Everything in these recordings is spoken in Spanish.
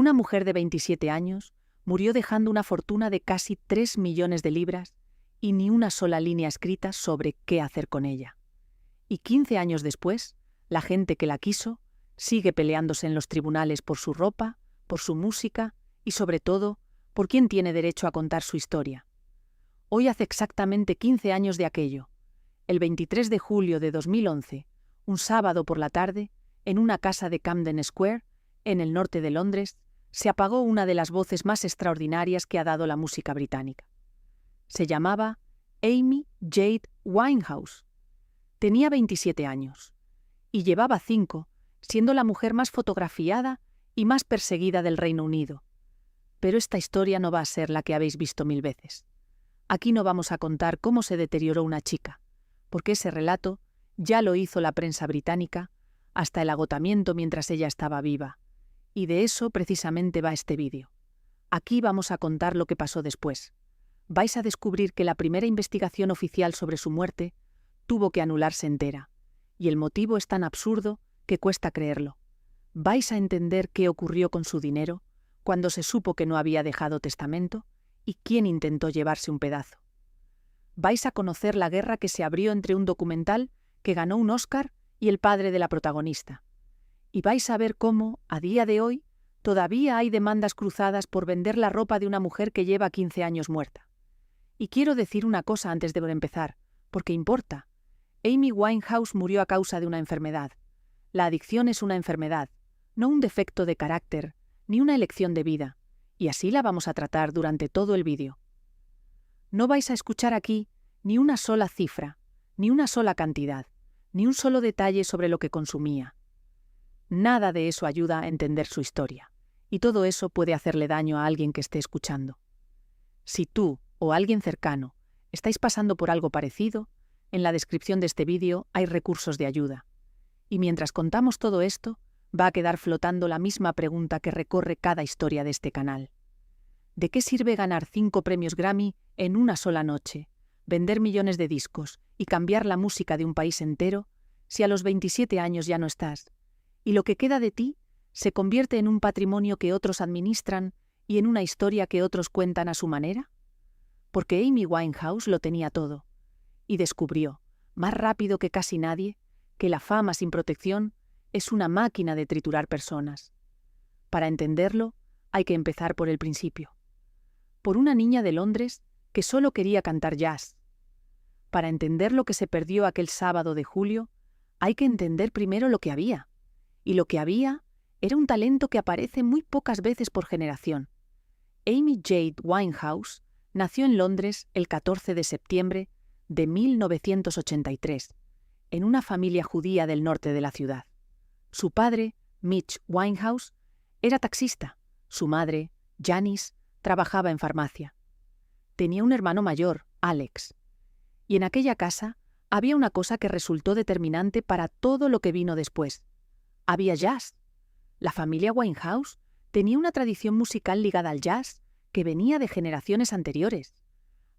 Una mujer de 27 años murió dejando una fortuna de casi 3 millones de libras y ni una sola línea escrita sobre qué hacer con ella. Y 15 años después, la gente que la quiso sigue peleándose en los tribunales por su ropa, por su música y, sobre todo, por quién tiene derecho a contar su historia. Hoy hace exactamente 15 años de aquello. El 23 de julio de 2011, un sábado por la tarde, en una casa de Camden Square, en el norte de Londres, se apagó una de las voces más extraordinarias que ha dado la música británica. Se llamaba Amy Jade Winehouse. Tenía 27 años y llevaba 5, siendo la mujer más fotografiada y más perseguida del Reino Unido. Pero esta historia no va a ser la que habéis visto 1000 veces. Aquí no vamos a contar cómo se deterioró una chica, porque ese relato ya lo hizo la prensa británica hasta el agotamiento mientras ella estaba viva. Y de eso precisamente va este vídeo. Aquí vamos a contar lo que pasó después. Vais a descubrir que la primera investigación oficial sobre su muerte tuvo que anularse entera, y el motivo es tan absurdo que cuesta creerlo. Vais a entender qué ocurrió con su dinero cuando se supo que no había dejado testamento y quién intentó llevarse un pedazo. Vais a conocer la guerra que se abrió entre un documental que ganó un Oscar y el padre de la protagonista. Y vais a ver cómo, a día de hoy, todavía hay demandas cruzadas por vender la ropa de una mujer que lleva 15 años muerta. Y quiero decir una cosa antes de empezar, porque importa. Amy Winehouse murió a causa de una enfermedad. La adicción es una enfermedad, no un defecto de carácter, ni una elección de vida, y así la vamos a tratar durante todo el vídeo. No vais a escuchar aquí ni una sola cifra, ni una sola cantidad, ni un solo detalle sobre lo que consumía. Nada de eso ayuda a entender su historia, y todo eso puede hacerle daño a alguien que esté escuchando. Si tú o alguien cercano estáis pasando por algo parecido, en la descripción de este vídeo hay recursos de ayuda. Y mientras contamos todo esto, va a quedar flotando la misma pregunta que recorre cada historia de este canal. ¿De qué sirve ganar 5 premios Grammy en una sola noche, vender millones de discos y cambiar la música de un país entero si a los 27 años ya no estás? Y lo que queda de ti se convierte en un patrimonio que otros administran y en una historia que otros cuentan a su manera. Porque Amy Winehouse lo tenía todo, y descubrió, más rápido que casi nadie, que la fama sin protección es una máquina de triturar personas. Para entenderlo, hay que empezar por el principio. Por una niña de Londres que solo quería cantar jazz. Para entender lo que se perdió aquel sábado de julio, hay que entender primero lo que había. Y lo que había era un talento que aparece muy pocas veces por generación. Amy Jade Winehouse nació en Londres el 14 de septiembre de 1983, en una familia judía del norte de la ciudad. Su padre, Mitch Winehouse, era taxista. Su madre, Janice, trabajaba en farmacia. Tenía un hermano mayor, Alex. Y en aquella casa había una cosa que resultó determinante para todo lo que vino después. Había jazz. La familia Winehouse tenía una tradición musical ligada al jazz que venía de generaciones anteriores.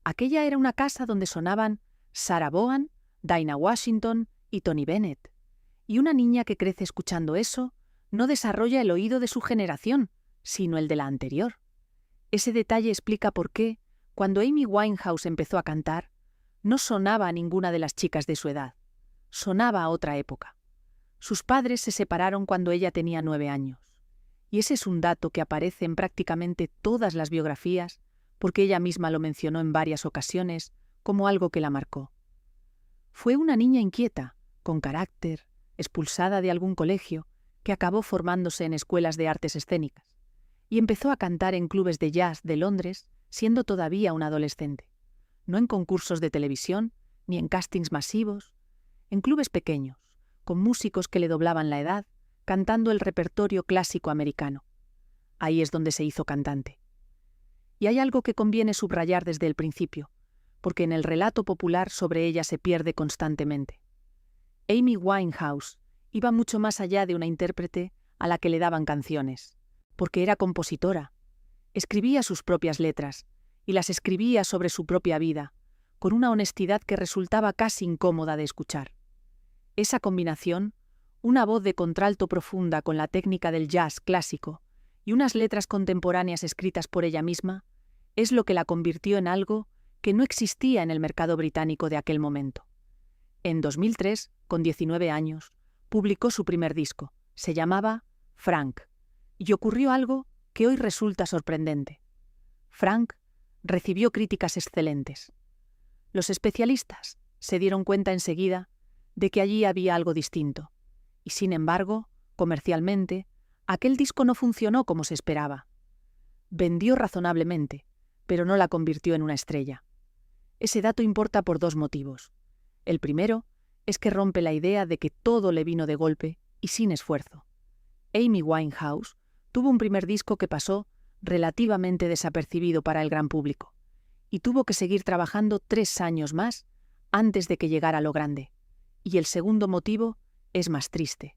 Aquella era una casa donde sonaban Sarah Vaughan, Dinah Washington y Tony Bennett. Y una niña que crece escuchando eso no desarrolla el oído de su generación, sino el de la anterior. Ese detalle explica por qué, cuando Amy Winehouse empezó a cantar, no sonaba a ninguna de las chicas de su edad. Sonaba a otra época. Sus padres se separaron cuando ella tenía 9 años. Y ese es un dato que aparece en prácticamente todas las biografías, porque ella misma lo mencionó en varias ocasiones como algo que la marcó. Fue una niña inquieta, con carácter, expulsada de algún colegio, que acabó formándose en escuelas de artes escénicas, y empezó a cantar en clubes de jazz de Londres siendo todavía una adolescente. No en concursos de televisión, ni en castings masivos, en clubes pequeños, con músicos que le doblaban la edad, cantando el repertorio clásico americano. Ahí es donde se hizo cantante. Y hay algo que conviene subrayar desde el principio, porque en el relato popular sobre ella se pierde constantemente. Amy Winehouse iba mucho más allá de una intérprete a la que le daban canciones, porque era compositora. Escribía sus propias letras, y las escribía sobre su propia vida, con una honestidad que resultaba casi incómoda de escuchar. Esa combinación, una voz de contralto profunda con la técnica del jazz clásico y unas letras contemporáneas escritas por ella misma, es lo que la convirtió en algo que no existía en el mercado británico de aquel momento. En 2003, con 19 años, publicó su primer disco. Se llamaba Frank, y ocurrió algo que hoy resulta sorprendente. Frank recibió críticas excelentes. Los especialistas se dieron cuenta enseguida de que allí había algo distinto, y sin embargo, comercialmente, aquel disco no funcionó como se esperaba. Vendió razonablemente, pero no la convirtió en una estrella. Ese dato importa por dos motivos. El primero es que rompe la idea de que todo le vino de golpe y sin esfuerzo. Amy Winehouse tuvo un primer disco que pasó relativamente desapercibido para el gran público, y tuvo que seguir trabajando 3 años más antes de que llegara lo grande. Y el segundo motivo es más triste.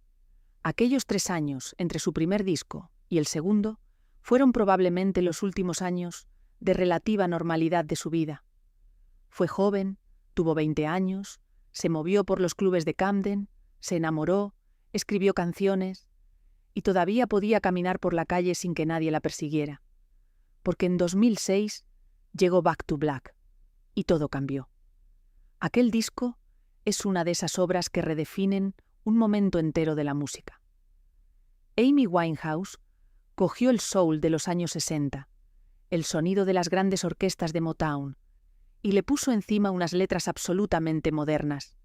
Aquellos 3 años entre su primer disco y el segundo fueron probablemente los últimos años de relativa normalidad de su vida. Fue joven, tuvo 20 años, se movió por los clubes de Camden, se enamoró, escribió canciones y todavía podía caminar por la calle sin que nadie la persiguiera. Porque en 2006 llegó Back to Black y todo cambió. Aquel disco es una de esas obras que redefinen un momento entero de la música. Amy Winehouse cogió el soul de los años 60, el sonido de las grandes orquestas de Motown, y le puso encima unas letras absolutamente modernas,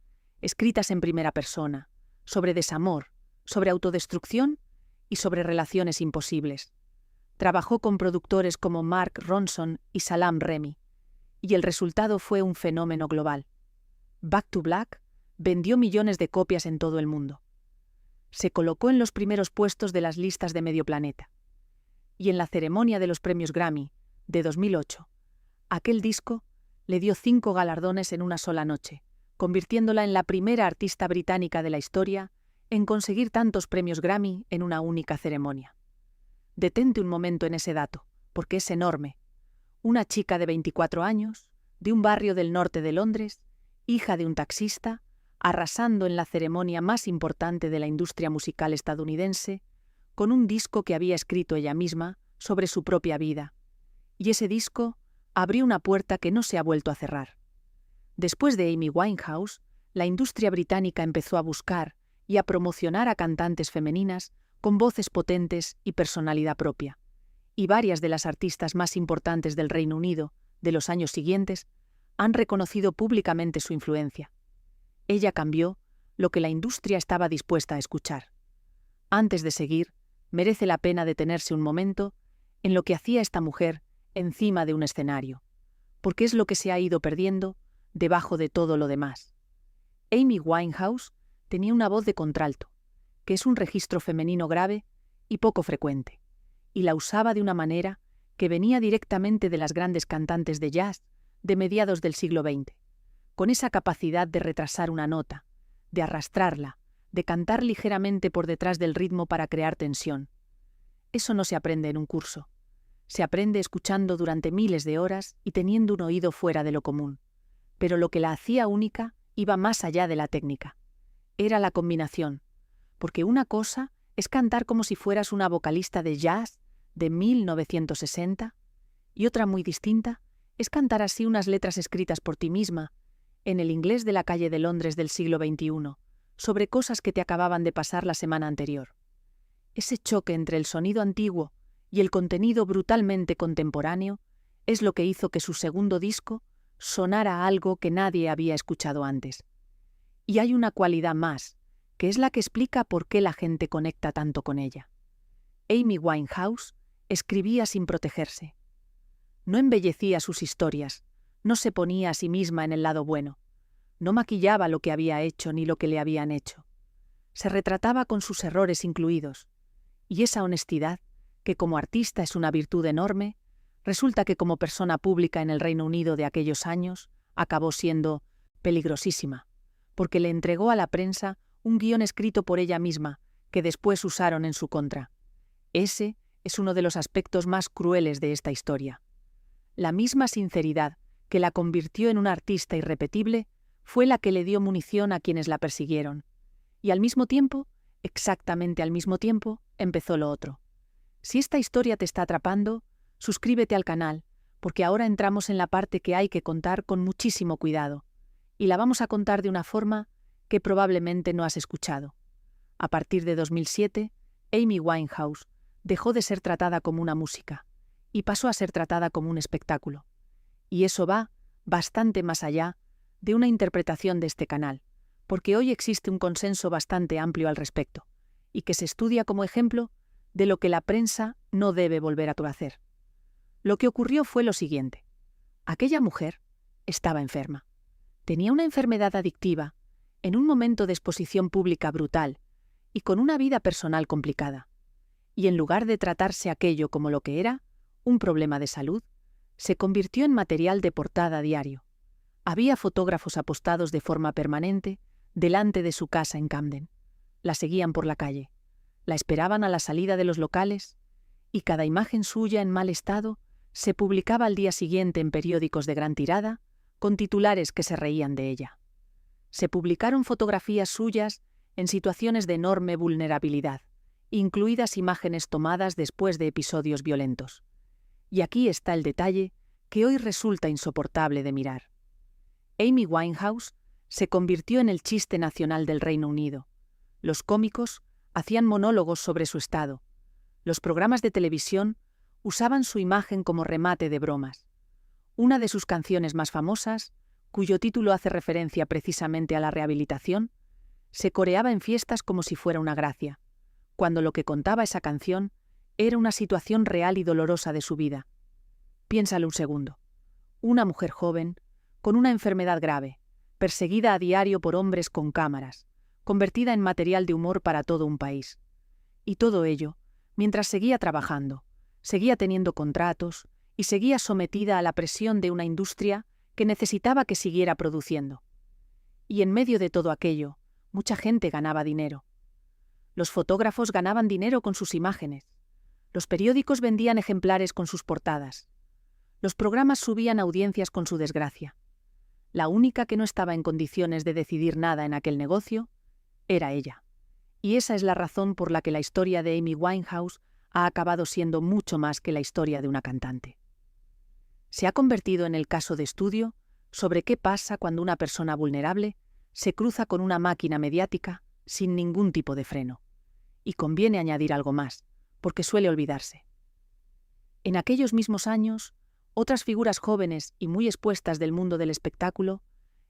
escritas en primera persona, sobre desamor, sobre autodestrucción y sobre relaciones imposibles. Trabajó con productores como Mark Ronson y Salaam Remi, y el resultado fue un fenómeno global. Back to Black vendió millones de copias en todo el mundo. Se colocó en los primeros puestos de las listas de medio planeta. Y en la ceremonia de los premios Grammy de 2008, aquel disco le dio 5 galardones en una sola noche, convirtiéndola en la primera artista británica de la historia en conseguir tantos premios Grammy en una única ceremonia. Detente un momento en ese dato, porque es enorme. Una chica de 24 años, de un barrio del norte de Londres, hija de un taxista, arrasando en la ceremonia más importante de la industria musical estadounidense, con un disco que había escrito ella misma sobre su propia vida. Y ese disco abrió una puerta que no se ha vuelto a cerrar. Después de Amy Winehouse, la industria británica empezó a buscar y a promocionar a cantantes femeninas con voces potentes y personalidad propia. Y varias de las artistas más importantes del Reino Unido de los años siguientes han reconocido públicamente su influencia. Ella cambió lo que la industria estaba dispuesta a escuchar. Antes de seguir, merece la pena detenerse un momento en lo que hacía esta mujer encima de un escenario, porque es lo que se ha ido perdiendo debajo de todo lo demás. Amy Winehouse tenía una voz de contralto, que es un registro femenino grave y poco frecuente, y la usaba de una manera que venía directamente de las grandes cantantes de jazz de mediados del siglo XX, con esa capacidad de retrasar una nota, de arrastrarla, de cantar ligeramente por detrás del ritmo para crear tensión. Eso no se aprende en un curso. Se aprende escuchando durante miles de horas y teniendo un oído fuera de lo común. Pero lo que la hacía única iba más allá de la técnica. Era la combinación, porque una cosa es cantar como si fueras una vocalista de jazz de 1960 y otra muy distinta es cantar así unas letras escritas por ti misma en el inglés de la calle de Londres del siglo XXI, sobre cosas que te acababan de pasar la semana anterior. Ese choque entre el sonido antiguo y el contenido brutalmente contemporáneo es lo que hizo que su segundo disco sonara algo que nadie había escuchado antes. Y hay una cualidad más, que es la que explica por qué la gente conecta tanto con ella. Amy Winehouse escribía sin protegerse. No embellecía sus historias, no se ponía a sí misma en el lado bueno, no maquillaba lo que había hecho ni lo que le habían hecho. Se retrataba con sus errores incluidos, y esa honestidad, que como artista es una virtud enorme, resulta que como persona pública en el Reino Unido de aquellos años acabó siendo peligrosísima, porque le entregó a la prensa un guión escrito por ella misma que después usaron en su contra. Ese es uno de los aspectos más crueles de esta historia. La misma sinceridad que la convirtió en una artista irrepetible fue la que le dio munición a quienes la persiguieron. Y al mismo tiempo, exactamente al mismo tiempo, empezó lo otro. Si esta historia te está atrapando, suscríbete al canal, porque ahora entramos en la parte que hay que contar con muchísimo cuidado, y la vamos a contar de una forma que probablemente no has escuchado. A partir de 2007, Amy Winehouse dejó de ser tratada como una música y pasó a ser tratada como un espectáculo. Y eso va bastante más allá de una interpretación de este canal, porque hoy existe un consenso bastante amplio al respecto, y que se estudia como ejemplo de lo que la prensa no debe volver a hacer. Lo que ocurrió fue lo siguiente. Aquella mujer estaba enferma. Tenía una enfermedad adictiva, en un momento de exposición pública brutal y con una vida personal complicada. Y en lugar de tratarse aquello como lo que era, un problema de salud, se convirtió en material de portada diario. Había fotógrafos apostados de forma permanente delante de su casa en Camden. La seguían por la calle, la esperaban a la salida de los locales, y cada imagen suya en mal estado se publicaba al día siguiente en periódicos de gran tirada, con titulares que se reían de ella. Se publicaron fotografías suyas en situaciones de enorme vulnerabilidad, incluidas imágenes tomadas después de episodios violentos. Y aquí está el detalle que hoy resulta insoportable de mirar. Amy Winehouse se convirtió en el chiste nacional del Reino Unido. Los cómicos hacían monólogos sobre su estado. Los programas de televisión usaban su imagen como remate de bromas. Una de sus canciones más famosas, cuyo título hace referencia precisamente a la rehabilitación, se coreaba en fiestas como si fuera una gracia, cuando lo que contaba esa canción era una situación real y dolorosa de su vida. Piénsalo un segundo. Una mujer joven, con una enfermedad grave, perseguida a diario por hombres con cámaras, convertida en material de humor para todo un país. Y todo ello, mientras seguía trabajando, seguía teniendo contratos y seguía sometida a la presión de una industria que necesitaba que siguiera produciendo. Y en medio de todo aquello, mucha gente ganaba dinero. Los fotógrafos ganaban dinero con sus imágenes. Los periódicos vendían ejemplares con sus portadas. Los programas subían audiencias con su desgracia. La única que no estaba en condiciones de decidir nada en aquel negocio era ella. Y esa es la razón por la que la historia de Amy Winehouse ha acabado siendo mucho más que la historia de una cantante. Se ha convertido en el caso de estudio sobre qué pasa cuando una persona vulnerable se cruza con una máquina mediática sin ningún tipo de freno. Y conviene añadir algo más, porque suele olvidarse. En aquellos mismos años, otras figuras jóvenes y muy expuestas del mundo del espectáculo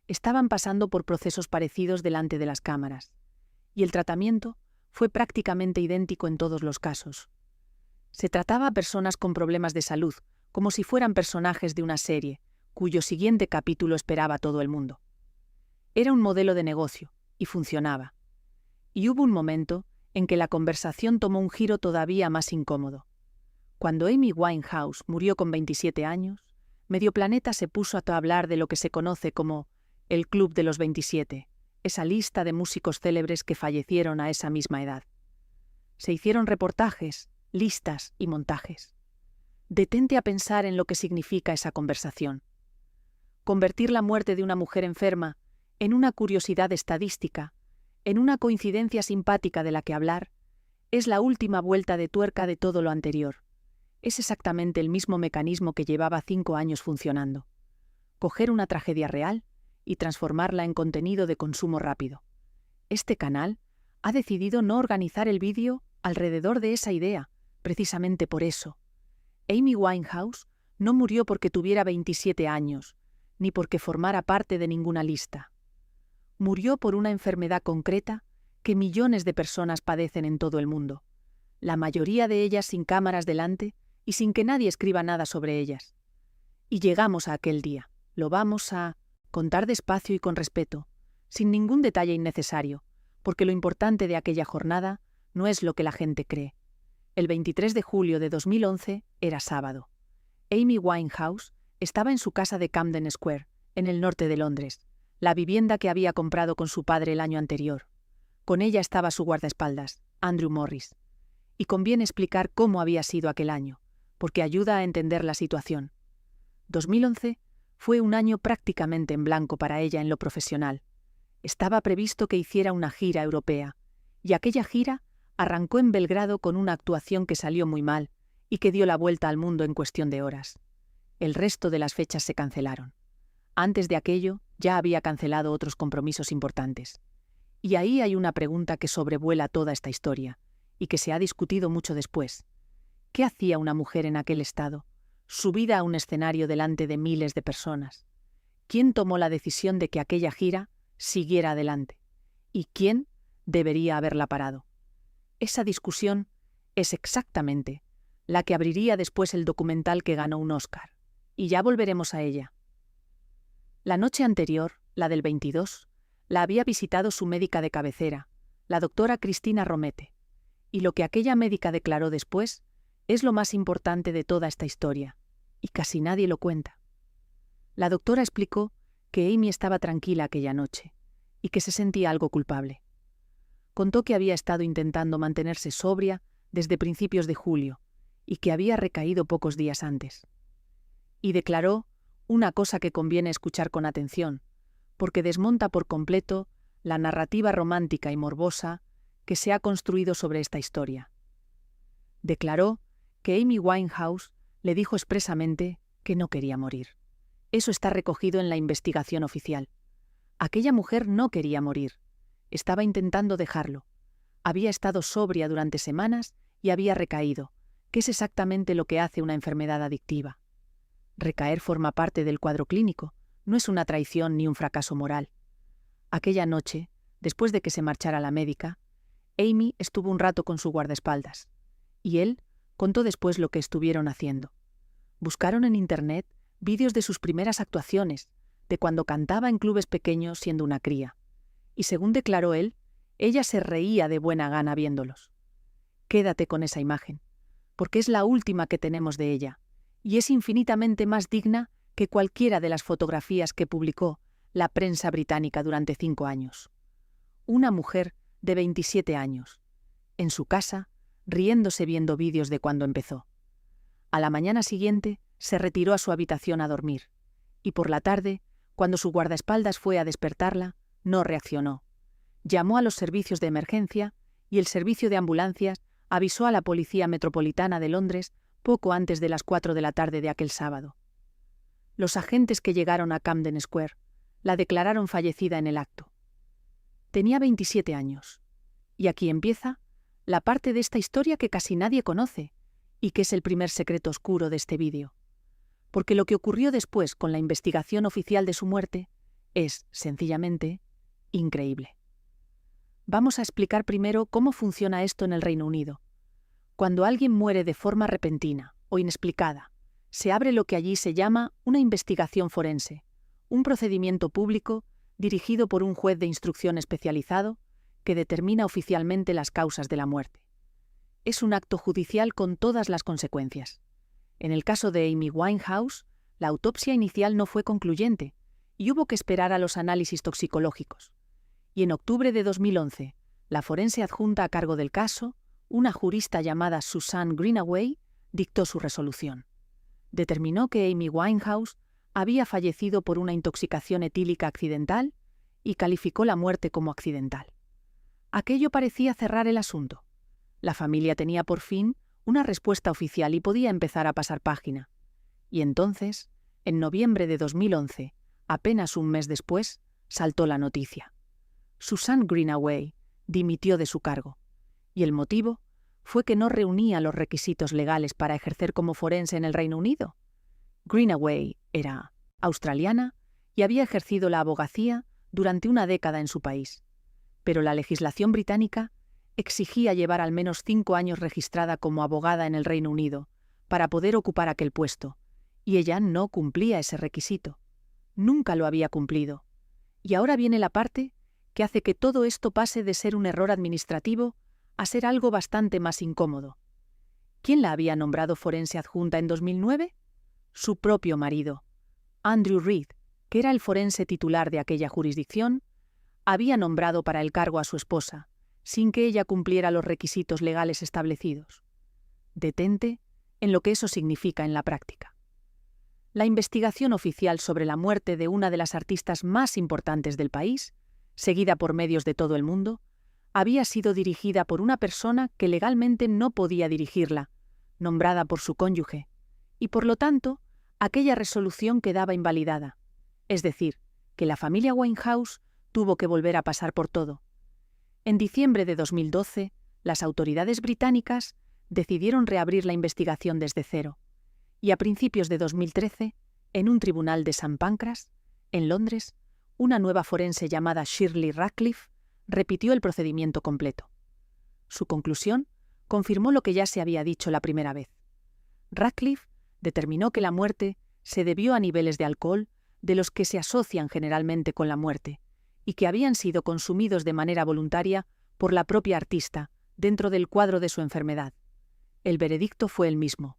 estaban pasando por procesos parecidos delante de las cámaras, y el tratamiento fue prácticamente idéntico en todos los casos. Se trataba a personas con problemas de salud, como si fueran personajes de una serie, cuyo siguiente capítulo esperaba todo el mundo. Era un modelo de negocio, y funcionaba. Y hubo un momento en que la conversación tomó un giro todavía más incómodo. Cuando Amy Winehouse murió con 27 años, Medio Planeta se puso a hablar de lo que se conoce como el Club de los 27, esa lista de músicos célebres que fallecieron a esa misma edad. Se hicieron reportajes, listas y montajes. Detente a pensar en lo que significa esa conversación. Convertir la muerte de una mujer enferma en una curiosidad estadística, en una coincidencia simpática de la que hablar, es la última vuelta de tuerca de todo lo anterior. Es exactamente el mismo mecanismo que llevaba 5 años funcionando. Coger una tragedia real y transformarla en contenido de consumo rápido. Este canal ha decidido no organizar el vídeo alrededor de esa idea, precisamente por eso. Amy Winehouse no murió porque tuviera 27 años, ni porque formara parte de ninguna lista. Murió por una enfermedad concreta que millones de personas padecen en todo el mundo, la mayoría de ellas sin cámaras delante y sin que nadie escriba nada sobre ellas. Y llegamos a aquel día. Lo vamos a contar despacio y con respeto, sin ningún detalle innecesario, porque lo importante de aquella jornada no es lo que la gente cree. El 23 de julio de 2011 era sábado. Amy Winehouse estaba en su casa de Camden Square, en el norte de Londres, la vivienda que había comprado con su padre el año anterior. Con ella estaba su guardaespaldas, Andrew Morris. Y conviene explicar cómo había sido aquel año, porque ayuda a entender la situación. 2011 fue un año prácticamente en blanco para ella en lo profesional. Estaba previsto que hiciera una gira europea, y aquella gira arrancó en Belgrado con una actuación que salió muy mal y que dio la vuelta al mundo en cuestión de horas. El resto de las fechas se cancelaron. Antes de aquello, ya había cancelado otros compromisos importantes. Y ahí hay una pregunta que sobrevuela toda esta historia, y que se ha discutido mucho después. ¿Qué hacía una mujer en aquel estado, subida a un escenario delante de miles de personas? ¿Quién tomó la decisión de que aquella gira siguiera adelante? ¿Y quién debería haberla parado? Esa discusión es exactamente la que abriría después el documental que ganó un Oscar. Y ya volveremos a ella. La noche anterior, la del 22, la había visitado su médica de cabecera, la doctora Cristina Romete. Y lo que aquella médica declaró después es lo más importante de toda esta historia, y casi nadie lo cuenta. La doctora explicó que Amy estaba tranquila aquella noche y que se sentía algo culpable. Contó que había estado intentando mantenerse sobria desde principios de julio y que había recaído pocos días antes. Y declaró una cosa que conviene escuchar con atención, porque desmonta por completo la narrativa romántica y morbosa que se ha construido sobre esta historia. Declaró que Amy Winehouse le dijo expresamente que no quería morir. Eso está recogido en la investigación oficial. Aquella mujer no quería morir. Estaba intentando dejarlo. Había estado sobria durante semanas y había recaído, que es exactamente lo que hace una enfermedad adictiva. Recaer forma parte del cuadro clínico, no es una traición ni un fracaso moral. Aquella noche, después de que se marchara la médica, Amy estuvo un rato con su guardaespaldas, y él contó después lo que estuvieron haciendo. Buscaron en Internet vídeos de sus primeras actuaciones, de cuando cantaba en clubes pequeños siendo una cría, y según declaró él, ella se reía de buena gana viéndolos. Quédate con esa imagen, porque es la última que tenemos de ella, y es infinitamente más digna que cualquiera de las fotografías que publicó la prensa británica durante 5 años. Una mujer de 27 años, en su casa, riéndose viendo vídeos de cuando empezó. A la mañana siguiente se retiró a su habitación a dormir, y por la tarde, cuando su guardaespaldas fue a despertarla, no reaccionó. Llamó a los servicios de emergencia y el servicio de ambulancias avisó a la Policía Metropolitana de Londres poco antes de las 4 de la tarde de aquel sábado. Los agentes que llegaron a Camden Square la declararon fallecida en el acto. Tenía 27 años. Y aquí empieza la parte de esta historia que casi nadie conoce y que es el primer secreto oscuro de este vídeo. Porque lo que ocurrió después con la investigación oficial de su muerte es, sencillamente, increíble. Vamos a explicar primero cómo funciona esto en el Reino Unido. Cuando alguien muere de forma repentina o inexplicada, se abre lo que allí se llama una investigación forense, un procedimiento público dirigido por un juez de instrucción especializado que determina oficialmente las causas de la muerte. Es un acto judicial con todas las consecuencias. En el caso de Amy Winehouse, la autopsia inicial no fue concluyente y hubo que esperar a los análisis toxicológicos. Y en octubre de 2011, la forense adjunta a cargo del caso, una jurista llamada Susan Greenaway, dictó su resolución. Determinó que Amy Winehouse había fallecido por una intoxicación etílica accidental y calificó la muerte como accidental. Aquello parecía cerrar el asunto. La familia tenía por fin una respuesta oficial y podía empezar a pasar página. Y entonces, en noviembre de 2011, apenas un mes después, saltó la noticia. Susan Greenaway dimitió de su cargo. Y el motivo fue que no reunía los requisitos legales para ejercer como forense en el Reino Unido. Greenaway era australiana y había ejercido la abogacía durante una década en su país. Pero la legislación británica exigía llevar al menos 5 años registrada como abogada en el Reino Unido para poder ocupar aquel puesto, y ella no cumplía ese requisito. Nunca lo había cumplido. Y ahora viene la parte que hace que todo esto pase de ser un error administrativo a ser algo bastante más incómodo. ¿Quién la había nombrado forense adjunta en 2009? Su propio marido. Andrew Reid, que era el forense titular de aquella jurisdicción, había nombrado para el cargo a su esposa, sin que ella cumpliera los requisitos legales establecidos. Detente en lo que eso significa en la práctica. La investigación oficial sobre la muerte de una de las artistas más importantes del país, seguida por medios de todo el mundo, había sido dirigida por una persona que legalmente no podía dirigirla, nombrada por su cónyuge, y por lo tanto, aquella resolución quedaba invalidada. Es decir, que la familia Winehouse tuvo que volver a pasar por todo. En diciembre de 2012, las autoridades británicas decidieron reabrir la investigación desde cero, y a principios de 2013, en un tribunal de St. Pancras, en Londres, una nueva forense llamada Shirley Ratcliffe repitió el procedimiento completo. Su conclusión confirmó lo que ya se había dicho la primera vez. Ratcliffe determinó que la muerte se debió a niveles de alcohol de los que se asocian generalmente con la muerte, y que habían sido consumidos de manera voluntaria por la propia artista dentro del cuadro de su enfermedad. El veredicto fue el mismo.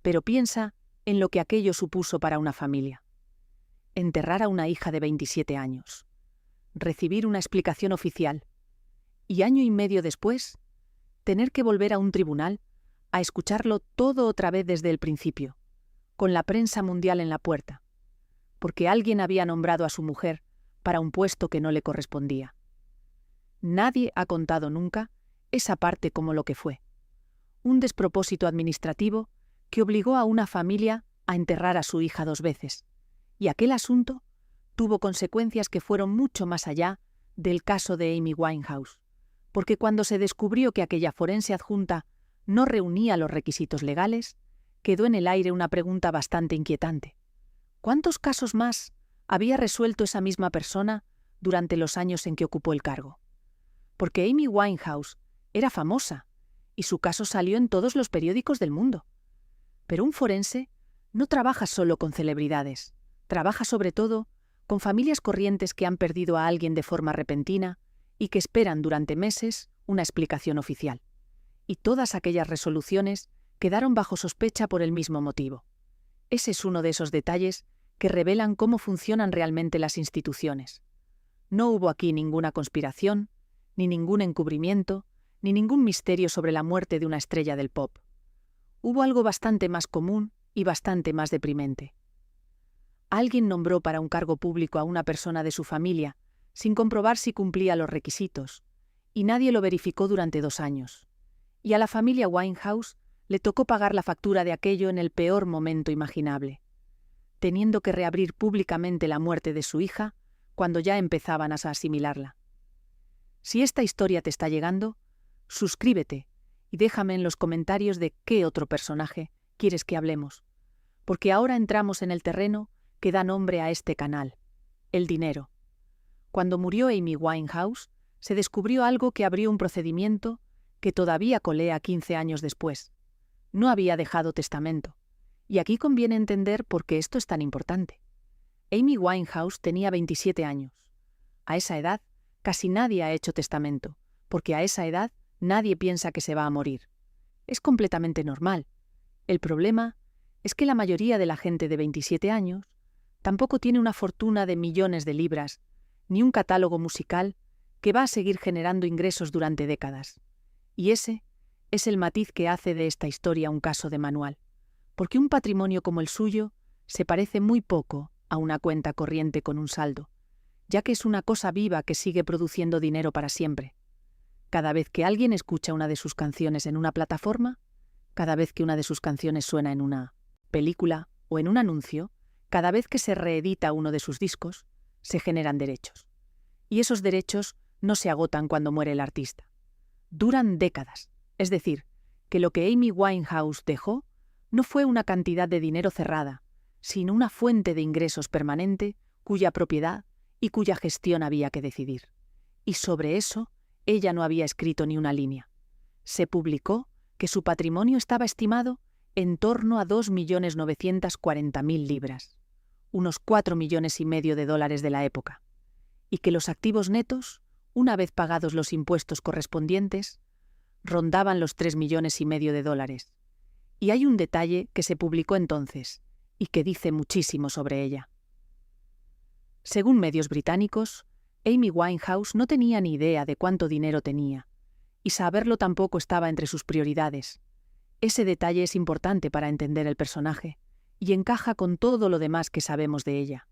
Pero piensa en lo que aquello supuso para una familia. Enterrar a una hija de 27 años. Recibir una explicación oficial. Y año y medio después, tener que volver a un tribunal a escucharlo todo otra vez desde el principio, con la prensa mundial en la puerta, porque alguien había nombrado a su mujer para un puesto que no le correspondía. Nadie ha contado nunca esa parte como lo que fue. Un despropósito administrativo que obligó a una familia a enterrar a su hija 2 veces, y aquel asunto tuvo consecuencias que fueron mucho más allá del caso de Amy Winehouse, porque cuando se descubrió que aquella forense adjunta no reunía los requisitos legales, quedó en el aire una pregunta bastante inquietante. ¿Cuántos casos más había resuelto esa misma persona durante los años en que ocupó el cargo? Porque Amy Winehouse era famosa y su caso salió en todos los periódicos del mundo. Pero un forense no trabaja solo con celebridades, trabaja sobre todo con familias corrientes que han perdido a alguien de forma repentina y que esperan durante meses una explicación oficial. Y todas aquellas resoluciones quedaron bajo sospecha por el mismo motivo. Ese es uno de esos detalles que revelan cómo funcionan realmente las instituciones. No hubo aquí ninguna conspiración, ni ningún encubrimiento, ni ningún misterio sobre la muerte de una estrella del pop. Hubo algo bastante más común y bastante más deprimente. Alguien nombró para un cargo público a una persona de su familia, sin comprobar si cumplía los requisitos, y nadie lo verificó durante 2 años. Y a la familia Winehouse le tocó pagar la factura de aquello en el peor momento imaginable, teniendo que reabrir públicamente la muerte de su hija cuando ya empezaban a asimilarla. Si esta historia te está llegando, suscríbete y déjame en los comentarios de qué otro personaje quieres que hablemos, porque ahora entramos en el terreno que da nombre a este canal, el dinero. Cuando murió Amy Winehouse, se descubrió algo que abrió un procedimiento que todavía colea 15 años después. No había dejado testamento. Y aquí conviene entender por qué esto es tan importante. Amy Winehouse tenía 27 años. A esa edad, casi nadie ha hecho testamento, porque a esa edad nadie piensa que se va a morir. Es completamente normal. El problema es que la mayoría de la gente de 27 años tampoco tiene una fortuna de millones de libras, ni un catálogo musical que va a seguir generando ingresos durante décadas. Y ese es el matiz que hace de esta historia un caso de manual, porque un patrimonio como el suyo se parece muy poco a una cuenta corriente con un saldo, ya que es una cosa viva que sigue produciendo dinero para siempre. Cada vez que alguien escucha una de sus canciones en una plataforma, cada vez que una de sus canciones suena en una película o en un anuncio, cada vez que se reedita uno de sus discos, se generan derechos. Y esos derechos no se agotan cuando muere el artista. Duran décadas. Es decir, que lo que Amy Winehouse dejó no fue una cantidad de dinero cerrada, sino una fuente de ingresos permanente cuya propiedad y cuya gestión había que decidir. Y sobre eso, ella no había escrito ni una línea. Se publicó que su patrimonio estaba estimado en torno a 2.940.000 libras, unos 4,5 millones de dólares de la época, y que los activos netos, una vez pagados los impuestos correspondientes, rondaban los 3,5 millones de dólares. Y hay un detalle que se publicó entonces, y que dice muchísimo sobre ella. Según medios británicos, Amy Winehouse no tenía ni idea de cuánto dinero tenía, y saberlo tampoco estaba entre sus prioridades. Ese detalle es importante para entender el personaje, y encaja con todo lo demás que sabemos de ella.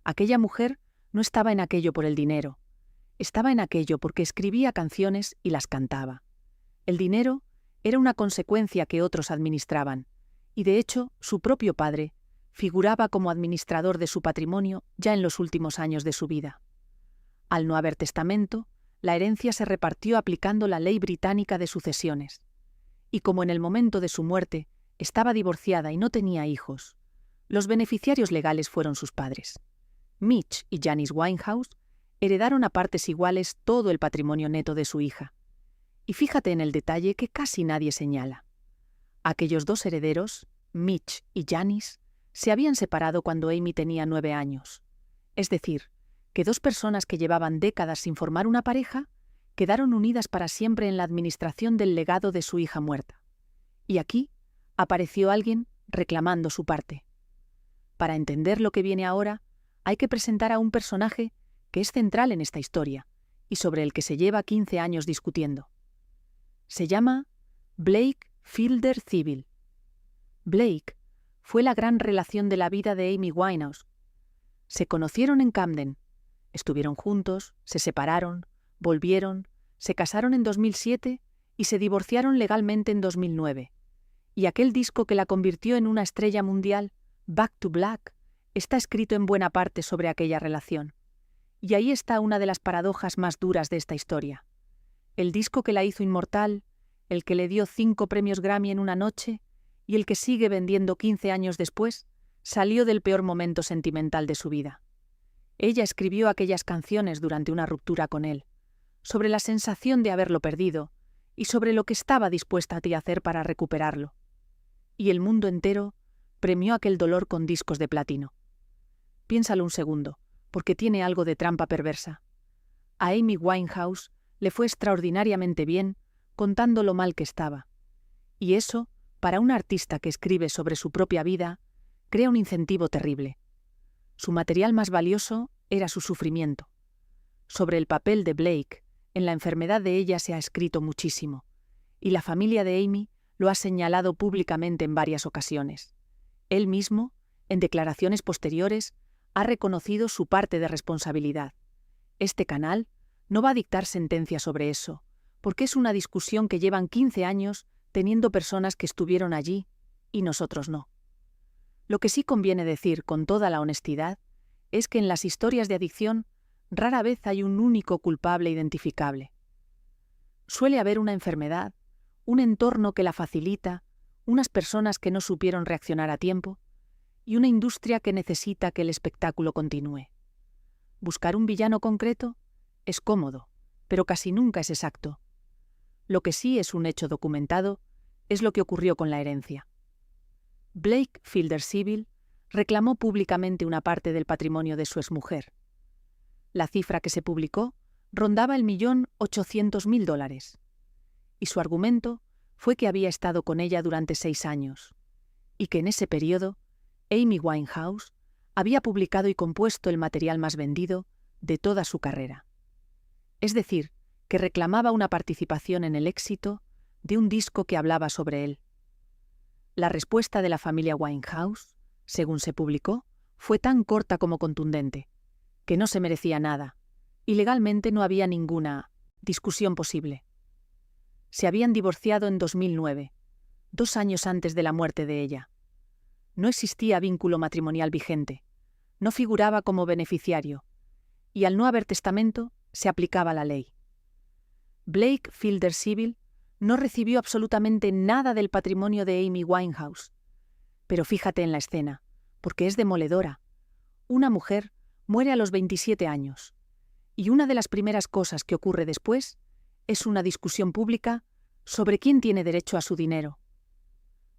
Aquella mujer no estaba en aquello por el dinero. estaba en aquello porque escribía canciones y las cantaba. El dinero era una consecuencia que otros administraban, y de hecho su propio padre figuraba como administrador de su patrimonio ya en los últimos años de su vida. Al no haber testamento, la herencia se repartió aplicando la ley británica de sucesiones. Y como en el momento de su muerte estaba divorciada y no tenía hijos, los beneficiarios legales fueron sus padres. Mitch y Janice Winehouse heredaron a partes iguales todo el patrimonio neto de su hija. Y fíjate en el detalle que casi nadie señala. Aquellos dos herederos, Mitch y Janice, se habían separado cuando Amy tenía 9 años. Es decir, que dos personas que llevaban décadas sin formar una pareja quedaron unidas para siempre en la administración del legado de su hija muerta. Y aquí apareció alguien reclamando su parte. Para entender lo que viene ahora, hay que presentar a un personaje que es central en esta historia y sobre el que se lleva 15 años discutiendo. Se llama Blake Fielder Civil. Blake fue la gran relación de la vida de Amy Winehouse. Se conocieron en Camden, estuvieron juntos, se separaron, volvieron, se casaron en 2007 y se divorciaron legalmente en 2009. Y aquel disco que la convirtió en una estrella mundial, Back to Black, está escrito en buena parte sobre aquella relación. Y ahí está una de las paradojas más duras de esta historia. El disco que la hizo inmortal, el que le dio 5 premios Grammy en una noche y el que sigue vendiendo 15 años después, salió del peor momento sentimental de su vida. Ella escribió aquellas canciones durante una ruptura con él, sobre la sensación de haberlo perdido y sobre lo que estaba dispuesta a hacer para recuperarlo. Y el mundo entero premió aquel dolor con discos de platino. Piénsalo un segundo, porque tiene algo de trampa perversa. A Amy Winehouse le fue extraordinariamente bien contando lo mal que estaba. Y eso, para un artista que escribe sobre su propia vida, crea un incentivo terrible. Su material más valioso era su sufrimiento. Sobre el papel de Blake, en la enfermedad de ella se ha escrito muchísimo, y la familia de Amy lo ha señalado públicamente en varias ocasiones. Él mismo, en declaraciones posteriores, ha reconocido su parte de responsabilidad. Este canal no va a dictar sentencia sobre eso, porque es una discusión que llevan 15 años teniendo personas que estuvieron allí y nosotros no. Lo que sí conviene decir con toda la honestidad es que en las historias de adicción rara vez hay un único culpable identificable. Suele haber una enfermedad, un entorno que la facilita, unas personas que no supieron reaccionar a tiempo y una industria que necesita que el espectáculo continúe. Buscar un villano concreto es cómodo, pero casi nunca es exacto. Lo que sí es un hecho documentado es lo que ocurrió con la herencia. Blake Fielder Civil reclamó públicamente una parte del patrimonio de su exmujer. La cifra que se publicó rondaba el $1.800.000, y su argumento fue que había estado con ella durante 6 años, y que en ese periodo Amy Winehouse había publicado y compuesto el material más vendido de toda su carrera. Es decir, que reclamaba una participación en el éxito de un disco que hablaba sobre él. La respuesta de la familia Winehouse, según se publicó, fue tan corta como contundente, que no se merecía nada, y legalmente no había ninguna discusión posible. Se habían divorciado en 2009, 2 años antes de la muerte de ella. No existía vínculo matrimonial vigente, no figuraba como beneficiario, y al no haber testamento, se aplicaba la ley. Blake Fielder Civil no recibió absolutamente nada del patrimonio de Amy Winehouse. Pero fíjate en la escena, porque es demoledora. Una mujer muere a los 27 años, y una de las primeras cosas que ocurre después es una discusión pública sobre quién tiene derecho a su dinero.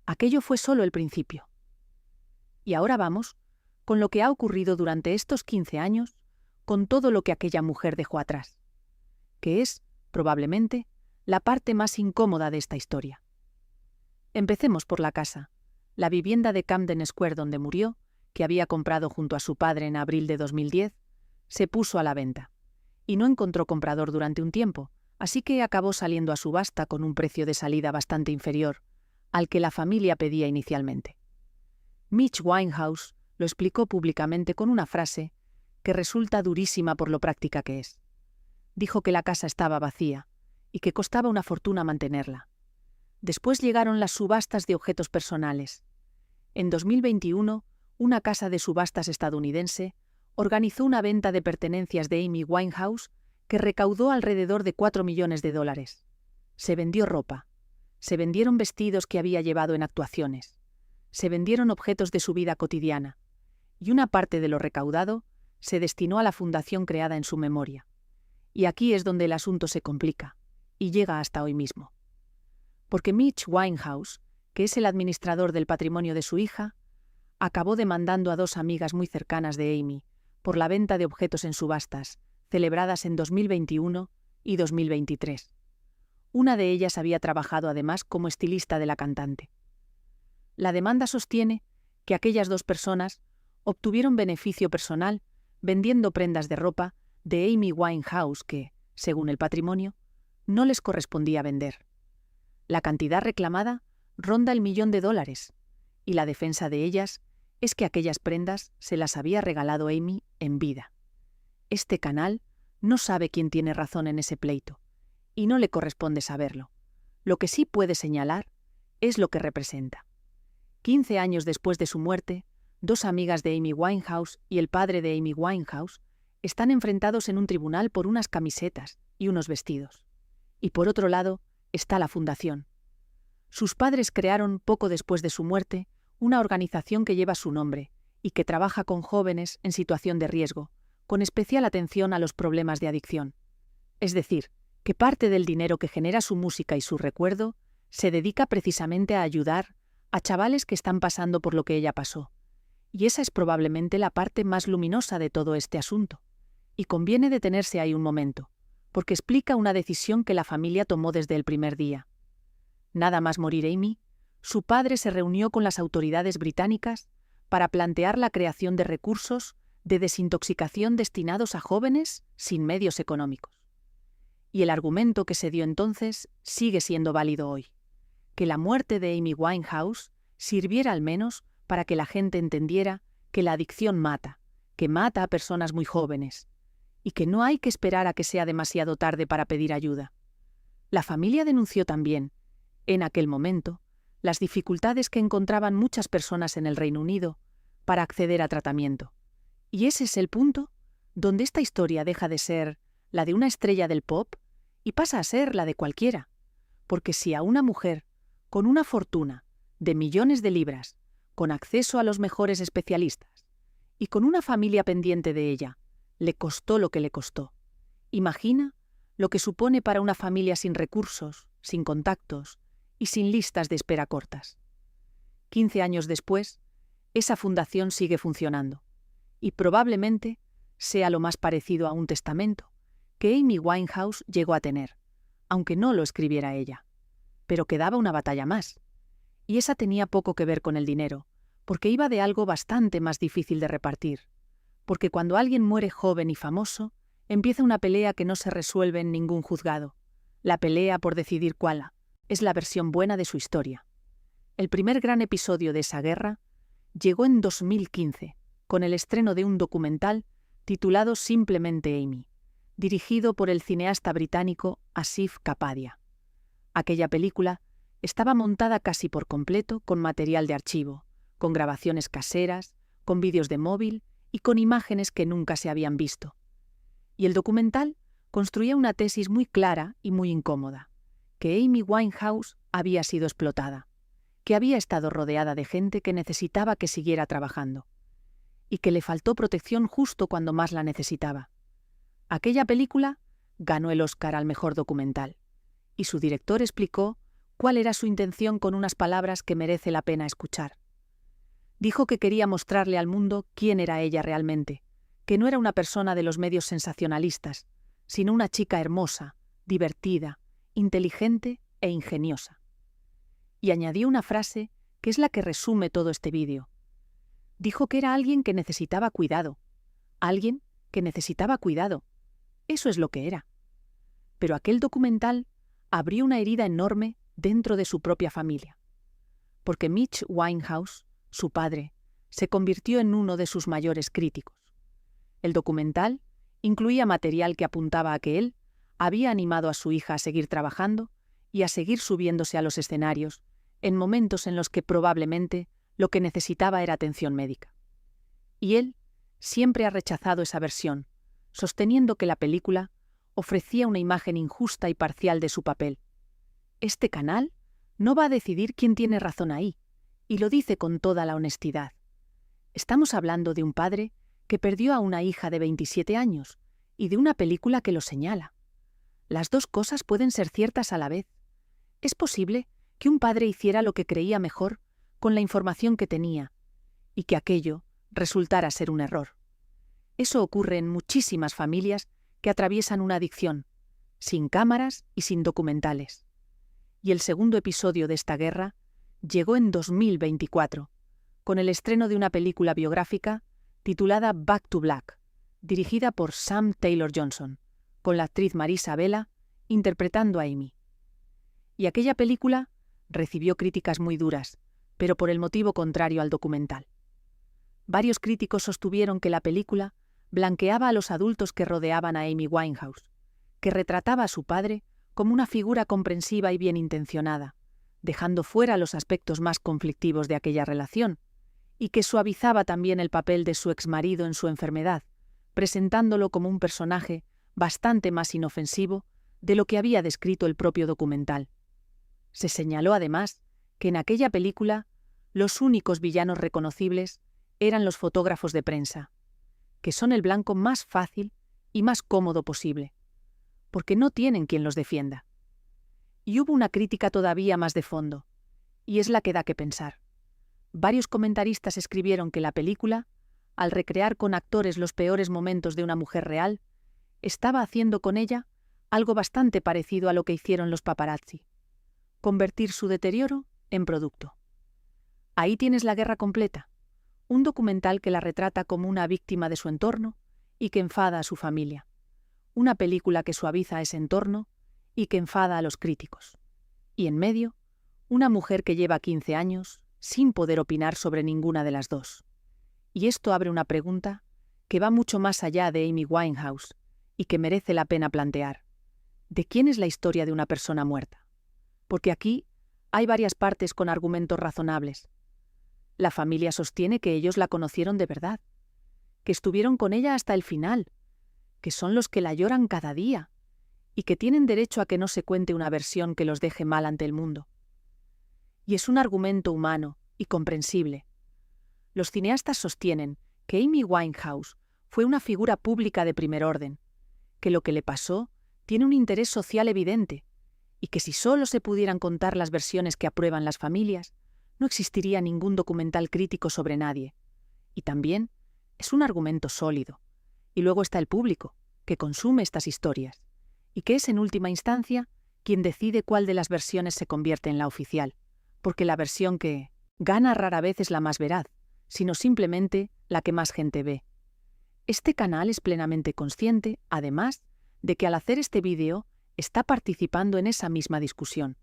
Aquello fue solo el principio. Y ahora vamos con lo que ha ocurrido durante estos 15 años, con todo lo que aquella mujer dejó atrás, que es, probablemente, la parte más incómoda de esta historia. Empecemos por la casa, la vivienda de Camden Square donde murió, que había comprado junto a su padre en abril de 2010, se puso a la venta, y no encontró comprador durante un tiempo, así que acabó saliendo a subasta con un precio de salida bastante inferior al que la familia pedía inicialmente. Mitch Winehouse lo explicó públicamente con una frase que resulta durísima por lo práctica que es. Dijo que la casa estaba vacía y que costaba una fortuna mantenerla. Después llegaron las subastas de objetos personales. En 2021, una casa de subastas estadounidense organizó una venta de pertenencias de Amy Winehouse que recaudó alrededor de $4 millones. Se vendió ropa. Se vendieron vestidos que había llevado en actuaciones. Se vendieron objetos de su vida cotidiana. Y una parte de lo recaudado se destinó a la fundación creada en su memoria. Y aquí es donde el asunto se complica, y llega hasta hoy mismo. Porque Mitch Winehouse, que es el administrador del patrimonio de su hija, acabó demandando a dos amigas muy cercanas de Amy por la venta de objetos en subastas, celebradas en 2021 y 2023. Una de ellas había trabajado además como estilista de la cantante. La demanda sostiene que aquellas dos personas obtuvieron beneficio personal vendiendo prendas de ropa de Amy Winehouse que, según el patrimonio, no les correspondía vender. La cantidad reclamada ronda el $1 millón, y la defensa de ellas es que aquellas prendas se las había regalado Amy en vida. Este canal no sabe quién tiene razón en ese pleito, y no le corresponde saberlo. Lo que sí puede señalar es lo que representa. 15 años después de su muerte, dos amigas de Amy Winehouse y el padre de Amy Winehouse están enfrentados en un tribunal por unas camisetas y unos vestidos. Y por otro lado está la fundación. Sus padres crearon, poco después de su muerte, una organización que lleva su nombre y que trabaja con jóvenes en situación de riesgo, con especial atención a los problemas de adicción. Es decir, que parte del dinero que genera su música y su recuerdo se dedica precisamente a ayudar a chavales que están pasando por lo que ella pasó. Y esa es probablemente la parte más luminosa de todo este asunto. Y conviene detenerse ahí un momento, porque explica una decisión que la familia tomó desde el primer día. Nada más morir Amy, su padre se reunió con las autoridades británicas para plantear la creación de recursos de desintoxicación destinados a jóvenes sin medios económicos. Y el argumento que se dio entonces sigue siendo válido hoy: que la muerte de Amy Winehouse sirviera al menos para que la gente entendiera que la adicción mata, que mata a personas muy jóvenes, y que no hay que esperar a que sea demasiado tarde para pedir ayuda. La familia denunció también, en aquel momento, las dificultades que encontraban muchas personas en el Reino Unido para acceder a tratamiento. Y ese es el punto donde esta historia deja de ser la de una estrella del pop y pasa a ser la de cualquiera. Porque si a una mujer con una fortuna de millones de libras, con acceso a los mejores especialistas y con una familia pendiente de ella, le costó lo que le costó, imagina lo que supone para una familia sin recursos, sin contactos y sin listas de espera cortas. 15 años después, esa fundación sigue funcionando, y probablemente sea lo más parecido a un testamento que Amy Winehouse llegó a tener, aunque no lo escribiera ella. Pero quedaba una batalla más, y esa tenía poco que ver con el dinero, porque iba de algo bastante más difícil de repartir, porque cuando alguien muere joven y famoso, empieza una pelea que no se resuelve en ningún juzgado, la pelea por decidir cuál es la versión buena de su historia. El primer gran episodio de esa guerra llegó en 2015, con el estreno de un documental titulado Simplemente Amy, dirigido por el cineasta británico Asif Kapadia. Aquella película estaba montada casi por completo con material de archivo, con grabaciones caseras, con vídeos de móvil y con imágenes que nunca se habían visto. Y el documental construía una tesis muy clara y muy incómoda: que Amy Winehouse había sido explotada, que había estado rodeada de gente que necesitaba que siguiera trabajando, y que le faltó protección justo cuando más la necesitaba. Aquella película ganó el Oscar al mejor documental, y su director explicó cuál era su intención con unas palabras que merece la pena escuchar. Dijo que quería mostrarle al mundo quién era ella realmente, que no era una persona de los medios sensacionalistas, sino una chica hermosa, divertida, inteligente e ingeniosa. Y añadió una frase que es la que resume todo este vídeo. Dijo que era alguien que necesitaba cuidado. Alguien que necesitaba cuidado. Eso es lo que era. Pero aquel documental abrió una herida enorme dentro de su propia familia. Porque Mitch Winehouse, su padre, se convirtió en uno de sus mayores críticos. El documental incluía material que apuntaba a que él había animado a su hija a seguir trabajando y a seguir subiéndose a los escenarios, en momentos en los que probablemente lo que necesitaba era atención médica. Y él siempre ha rechazado esa versión, sosteniendo que la película ofrecía una imagen injusta y parcial de su papel. Este canal no va a decidir quién tiene razón ahí, y lo dice con toda la honestidad. Estamos hablando de un padre que perdió a una hija de 27 años y de una película que lo señala. Las dos cosas pueden ser ciertas a la vez. Es posible que un padre hiciera lo que creía mejor con la información que tenía y que aquello resultara ser un error. Eso ocurre en muchísimas familias que atraviesan una adicción, sin cámaras y sin documentales. Y el segundo episodio de esta guerra llegó en 2024, con el estreno de una película biográfica titulada Back to Black, dirigida por Sam Taylor Johnson, con la actriz Marisa Vela interpretando a Amy. Y aquella película recibió críticas muy duras, pero por el motivo contrario al documental. Varios críticos sostuvieron que la película blanqueaba a los adultos que rodeaban a Amy Winehouse, que retrataba a su padre como una figura comprensiva y bien intencionada, dejando fuera los aspectos más conflictivos de aquella relación, y que suavizaba también el papel de su exmarido en su enfermedad, presentándolo como un personaje bastante más inofensivo de lo que había descrito el propio documental. Se señaló además que en aquella película los únicos villanos reconocibles eran los fotógrafos de prensa, que son el blanco más fácil y más cómodo posible, porque no tienen quien los defienda. Y hubo una crítica todavía más de fondo, y es la que da que pensar. Varios comentaristas escribieron que la película, al recrear con actores los peores momentos de una mujer real, estaba haciendo con ella algo bastante parecido a lo que hicieron los paparazzi: convertir su deterioro en producto. Ahí tienes la guerra completa, un documental que la retrata como una víctima de su entorno y que enfada a su familia, una película que suaviza ese entorno y que enfada a los críticos, y en medio, una mujer que lleva 15 años sin poder opinar sobre ninguna de las dos. Y esto abre una pregunta que va mucho más allá de Amy Winehouse y que merece la pena plantear. ¿De quién es la historia de una persona muerta? Porque aquí hay varias partes con argumentos razonables. La familia sostiene que ellos la conocieron de verdad, que estuvieron con ella hasta el final, que son los que la lloran cada día y que tienen derecho a que no se cuente una versión que los deje mal ante el mundo. Y es un argumento humano y comprensible. Los cineastas sostienen que Amy Winehouse fue una figura pública de primer orden, que lo que le pasó tiene un interés social evidente, y que si solo se pudieran contar las versiones que aprueban las familias, no existiría ningún documental crítico sobre nadie. Y también es un argumento sólido. Y luego está el público, que consume estas historias, y que es en última instancia quien decide cuál de las versiones se convierte en la oficial, porque la versión que gana rara vez es la más veraz, sino simplemente la que más gente ve. Este canal es plenamente consciente, además, de que al hacer este vídeo está participando en esa misma discusión.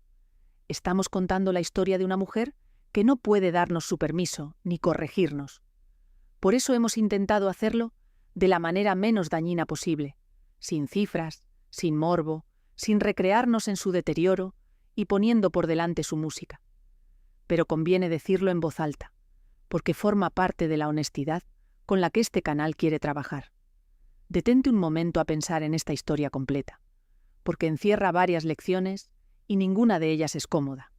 Estamos contando la historia de una mujer que no puede darnos su permiso ni corregirnos. Por eso hemos intentado hacerlo de la manera menos dañina posible, sin cifras, sin morbo, sin recrearnos en su deterioro y poniendo por delante su música. Pero conviene decirlo en voz alta, porque forma parte de la honestidad con la que este canal quiere trabajar. Detente un momento a pensar en esta historia completa, porque encierra varias lecciones y ninguna de ellas es cómoda.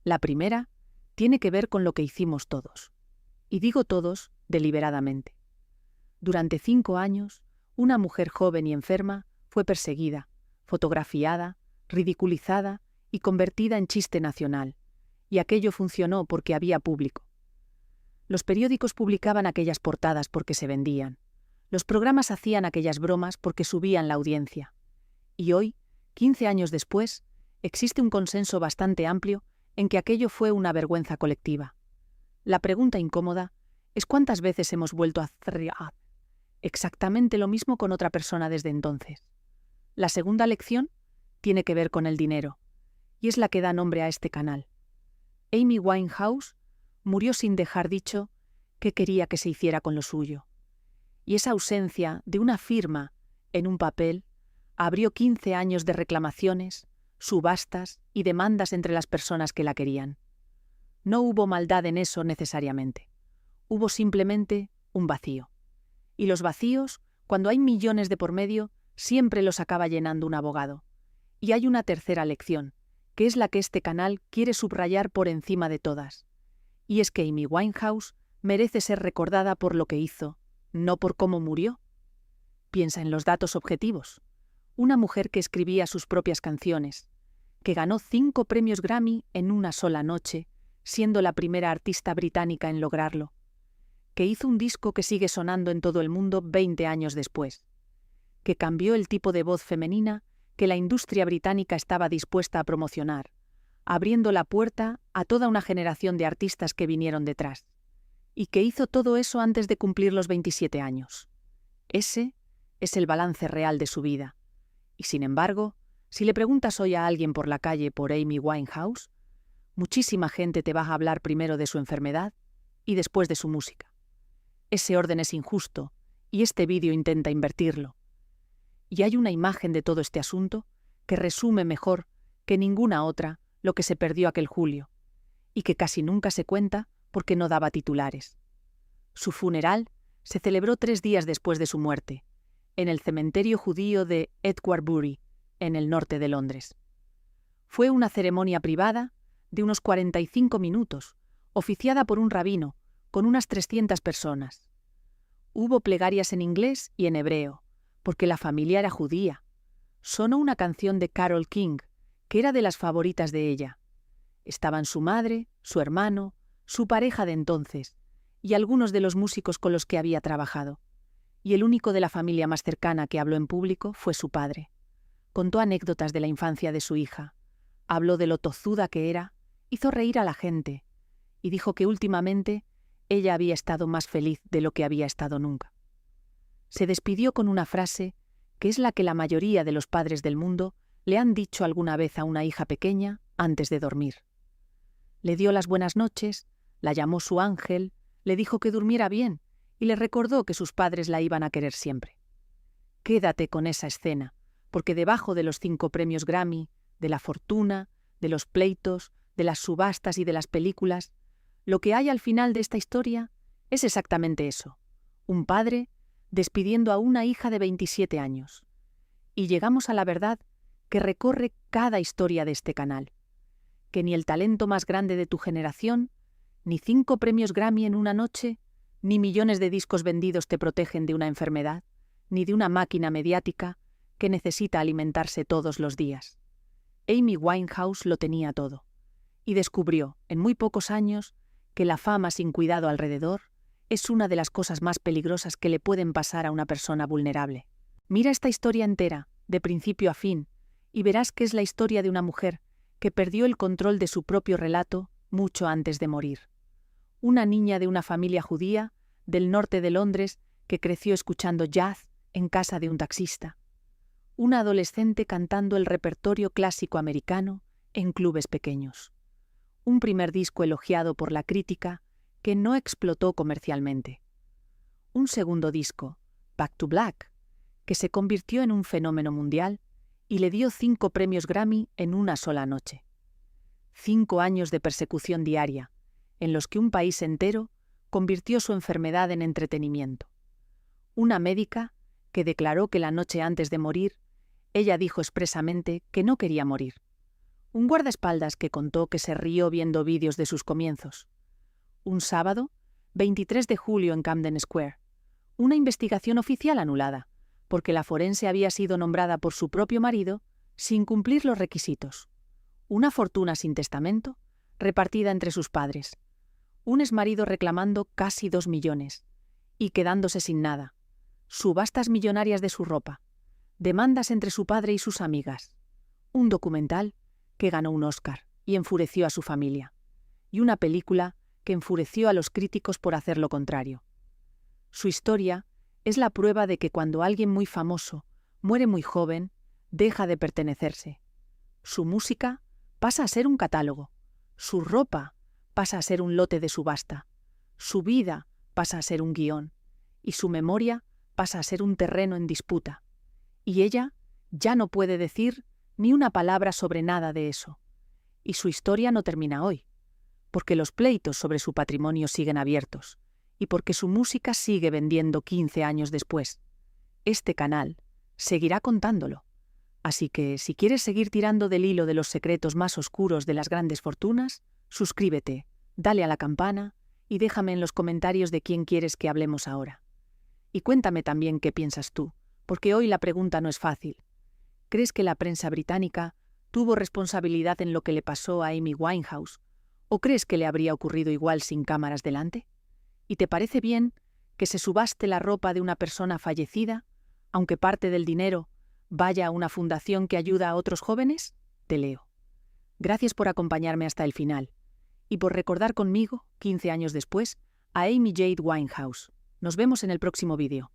La primera tiene que ver con lo que hicimos todos. Y digo todos deliberadamente. Durante 5 años, una mujer joven y enferma fue perseguida, fotografiada, ridiculizada y convertida en chiste nacional, y aquello funcionó porque había público. Los periódicos publicaban aquellas portadas porque se vendían. Los programas hacían aquellas bromas porque subían la audiencia. Y hoy, 15 años después, existe un consenso bastante amplio en que aquello fue una vergüenza colectiva. La pregunta incómoda es cuántas veces hemos vuelto a hacer exactamente lo mismo con otra persona desde entonces. La segunda lección tiene que ver con el dinero, y es la que da nombre a este canal. Amy Winehouse murió sin dejar dicho qué quería que se hiciera con lo suyo. Y esa ausencia de una firma en un papel Abrió 15 años de reclamaciones, subastas y demandas entre las personas que la querían. No hubo maldad en eso necesariamente. Hubo simplemente un vacío. Y los vacíos, cuando hay millones de por medio, siempre los acaba llenando un abogado. Y hay una tercera lección, que es la que este canal quiere subrayar por encima de todas. Y es que Amy Winehouse merece ser recordada por lo que hizo, no por cómo murió. Piensa en los datos objetivos. Una mujer que escribía sus propias canciones, que ganó 5 premios Grammy en una sola noche, siendo la primera artista británica en lograrlo, que hizo un disco que sigue sonando en todo el mundo 20 años después, que cambió el tipo de voz femenina que la industria británica estaba dispuesta a promocionar, abriendo la puerta a toda una generación de artistas que vinieron detrás, y que hizo todo eso antes de cumplir los 27 años. Ese es el balance real de su vida. Y sin embargo, si le preguntas hoy a alguien por la calle por Amy Winehouse, muchísima gente te va a hablar primero de su enfermedad y después de su música. Ese orden es injusto, y este vídeo intenta invertirlo. Y hay una imagen de todo este asunto que resume mejor que ninguna otra lo que se perdió aquel julio, y que casi nunca se cuenta porque no daba titulares. Su funeral se celebró 3 días después de su muerte, en el cementerio judío de Edwardbury, en el norte de Londres. Fue una ceremonia privada de unos 45 minutos, oficiada por un rabino, con unas 300 personas. Hubo plegarias en inglés y en hebreo, porque la familia era judía. Sonó una canción de Carole King, que era de las favoritas de ella. Estaban su madre, su hermano, su pareja de entonces, y algunos de los músicos con los que había trabajado. Y el único de la familia más cercana que habló en público fue su padre. Contó anécdotas de la infancia de su hija, habló de lo tozuda que era, hizo reír a la gente, y dijo que últimamente ella había estado más feliz de lo que había estado nunca. Se despidió con una frase que es la que la mayoría de los padres del mundo le han dicho alguna vez a una hija pequeña antes de dormir. Le dio las buenas noches, la llamó su ángel, le dijo que durmiera bien y le recordó que sus padres la iban a querer siempre. Quédate con esa escena, porque debajo de los 5 premios Grammy, de la fortuna, de los pleitos, de las subastas y de las películas, lo que hay al final de esta historia es exactamente eso, un padre despidiendo a una hija de 27 años. Y llegamos a la verdad que recorre cada historia de este canal, que ni el talento más grande de tu generación, ni 5 premios Grammy en una noche, ni millones de discos vendidos te protegen de una enfermedad, ni de una máquina mediática que necesita alimentarse todos los días. Amy Winehouse lo tenía todo, y descubrió, en muy pocos años, que la fama sin cuidado alrededor es una de las cosas más peligrosas que le pueden pasar a una persona vulnerable. Mira esta historia entera, de principio a fin, y verás que es la historia de una mujer que perdió el control de su propio relato mucho antes de morir. Una niña de una familia judía del norte de Londres que creció escuchando jazz en casa de un taxista. Una adolescente cantando el repertorio clásico americano en clubes pequeños. Un primer disco elogiado por la crítica que no explotó comercialmente. Un segundo disco, Back to Black, que se convirtió en un fenómeno mundial y le dio 5 premios Grammy en una sola noche. 5 años de persecución diaria, en los que un país entero convirtió su enfermedad en entretenimiento. Una médica que declaró que la noche antes de morir, ella dijo expresamente que no quería morir. Un guardaespaldas que contó que se rió viendo vídeos de sus comienzos. Un sábado, 23 de julio en Camden Square, una investigación oficial anulada, porque la forense había sido nombrada por su propio marido sin cumplir los requisitos. Una fortuna sin testamento, repartida entre sus padres. Un exmarido reclamando casi 2 millones, y quedándose sin nada. Subastas millonarias de su ropa. Demandas entre su padre y sus amigas. Un documental que ganó un Oscar y enfureció a su familia. Y una película que enfureció a los críticos por hacer lo contrario. Su historia es la prueba de que cuando alguien muy famoso muere muy joven, deja de pertenecerse. Su música pasa a ser un catálogo. Su ropa pasa a ser un lote de subasta. Su vida pasa a ser un guión. Y su memoria pasa a ser un terreno en disputa. Y ella Ya no puede decir ni una palabra sobre nada de eso. Y su historia no termina hoy, porque los pleitos sobre su patrimonio siguen abiertos y porque su música sigue vendiendo 15 años después. Este canal seguirá contándolo. Así que, si quieres seguir tirando del hilo de los secretos más oscuros de las grandes fortunas, suscríbete, dale a la campana y déjame en los comentarios de quién quieres que hablemos ahora. Y cuéntame también qué piensas tú, porque hoy la pregunta no es fácil. ¿Crees que la prensa británica tuvo responsabilidad en lo que le pasó a Amy Winehouse? ¿O crees que le habría ocurrido igual sin cámaras delante? ¿Y te parece bien que se subaste la ropa de una persona fallecida, aunque parte del dinero vaya a una fundación que ayuda a otros jóvenes? Te leo. Gracias por acompañarme hasta el final y por recordar conmigo, 15 años después, a Amy Jade Winehouse. Nos vemos en el próximo vídeo.